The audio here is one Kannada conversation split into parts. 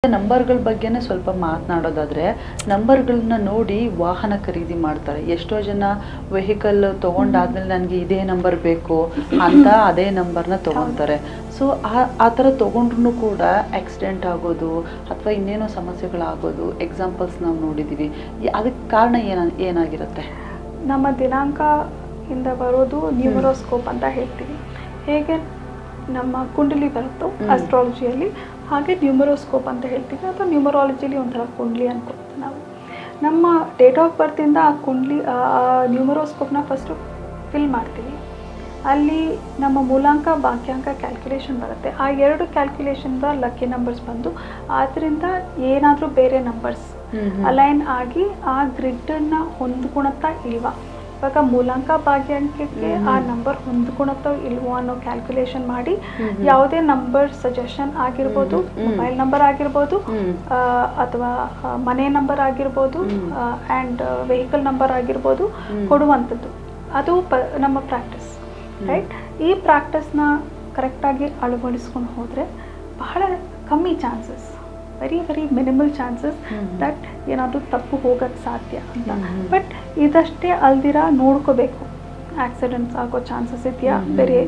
ನಂಬರ್ಗಳ ಬಗ್ಗೆನೇ ಸ್ವಲ್ಪ ಮಾತನಾಡೋದಾದ್ರೆ ನಂಬರ್ಗಳನ್ನ ನೋಡಿ ವಾಹನ ಖರೀದಿ ಮಾಡ್ತಾರೆ. ಎಷ್ಟೋ ಜನ ವೆಹಿಕಲ್ ತಗೊಂಡಾದ್ಮೇಲೆ ನನಗೆ ಇದೇ ನಂಬರ್ ಬೇಕು ಅಂತ ಅದೇ ನಂಬರ್ನ ತಗೊಂತಾರೆ. ಸೊ ಆ ಥರ ತಗೊಂಡ್ರು ಕೂಡ ಆಕ್ಸಿಡೆಂಟ್ ಆಗೋದು ಅಥವಾ ಇನ್ನೇನೋ ಸಮಸ್ಯೆಗಳಾಗೋದು ಎಕ್ಸಾಂಪಲ್ಸ್ ನಾವು ನೋಡಿದ್ದೀವಿ. ಅದಕ್ಕೆ ಕಾರಣ ಏನಾಗಿರುತ್ತೆ? ನಮ್ಮ ದಿನಾಂಕದಿಂದ ಬರೋದು ನ್ಯೂಮರೋಸ್ಕೋಪ್ ಅಂತ ಹೇಳ್ತೀವಿ. ಹೇಗೆ ನಮ್ಮ ಕುಂಡಲಿ ಬರುತ್ತೋ ಅಸ್ಟ್ರಾಲಜಿಯಲ್ಲಿ, ಹಾಗೆ ನ್ಯೂಮರೋಸ್ಕೋಪ್ ಅಂತ ಹೇಳ್ತೀವಿ, ಅಥವಾ ನ್ಯೂಮರಾಲಜಿಲಿ ಒಂಥರ ಕುಂಡ್ಲಿ ಅನ್ಕೊಳ್ತೀವಿ ನಾವು. ನಮ್ಮ ಡೇಟ್ ಆಫ್ ಬರ್ತಿಂದ ಆ ಕುಂಡ್ಲಿ ನ್ಯೂಮರೋಸ್ಕೋಪ್ನ ಫಸ್ಟು ಫಿಲ್ ಮಾಡ್ತೀವಿ. ಅಲ್ಲಿ ನಮ್ಮ ಮೂಲಾಂಕ ಭಾಗ್ಯಾಂಕ ಕ್ಯಾಲ್ಕುಲೇಷನ್ ಬರುತ್ತೆ. ಆ ಎರಡು ಕ್ಯಾಲ್ಕುಲೇಷನ್ದ ಲಕ್ಕಿ ನಂಬರ್ಸ್ ಬಂದು ಅದರಿಂದ ಏನಾದರೂ ಬೇರೆ ನಂಬರ್ಸ್ ಅಲೈನ್ ಆಗಿ ಆ ಗ್ರಿಡ್ಡನ್ನು ಹೊಂದ್ಕೊಳತ್ತಾ ಇಲ್ವಾ, ಇವಾಗ ಮೂಲಾಂಕ ಭಾಗ್ಯಾಂಕಕ್ಕೆ ಆ ನಂಬರ್ ಹೊಂದ್ಕೊಳತ್ತೋ ಇಲ್ವೋ ಅನ್ನೋ ಕ್ಯಾಲ್ಕುಲೇಷನ್ ಮಾಡಿ ಯಾವುದೇ ನಂಬರ್ ಸಜೆಷನ್ ಆಗಿರ್ಬೋದು, ಮೊಬೈಲ್ ನಂಬರ್ ಆಗಿರ್ಬೋದು, ಅಥವಾ ಮನೆ ನಂಬರ್ ಆಗಿರ್ಬೋದು, ಆ್ಯಂಡ್ ವೆಹಿಕಲ್ ನಂಬರ್ ಆಗಿರ್ಬೋದು ಕೊಡುವಂಥದ್ದು. ಅದು ನಮ್ಮ ಪ್ರಾಕ್ಟೀಸ್, ರೈಟ್? ಈ ಪ್ರಾಕ್ಟೀಸ್ನ ಕರೆಕ್ಟಾಗಿ ಅಳವಡಿಸ್ಕೊಂಡು ಹೋದರೆ ಬಹಳ ಕಮ್ಮಿ chances, very minimal chances that ಏನಾದರೂ ತಪ್ಪು ಹೋಗೋಕ್ಕೆ ಸಾಧ್ಯ ಅಂತ. ಬಟ್ ಇದಷ್ಟೇ ಅಲ್ದಿರ ನೋಡ್ಕೋಬೇಕು, ಆಕ್ಸಿಡೆಂಟ್ಸ್ ಆಗೋ ಚಾನ್ಸಸ್ ಇದೆಯಾ, ಬೇರೆ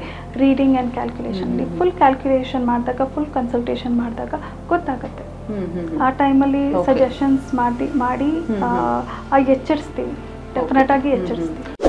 ರೀಡಿಂಗ್ ಆ್ಯಂಡ್ ಕ್ಯಾಲ್ಕುಲೇಷನ್ಲಿ ಫುಲ್ ಕ್ಯಾಲ್ಕುಲೇಷನ್ ಮಾಡಿದಾಗ, ಫುಲ್ ಕನ್ಸಲ್ಟೇಷನ್ ಮಾಡಿದಾಗ ಗೊತ್ತಾಗುತ್ತೆ. ಆ ಟೈಮಲ್ಲಿ ಸಜೆಷನ್ಸ್ ಮಾಡಿ ಎಚ್ಚರಿಸ್ತೀವಿ, ಡೆಫಿನೆಟಾಗಿ ಎಚ್ಚರಿಸ್ತೀವಿ.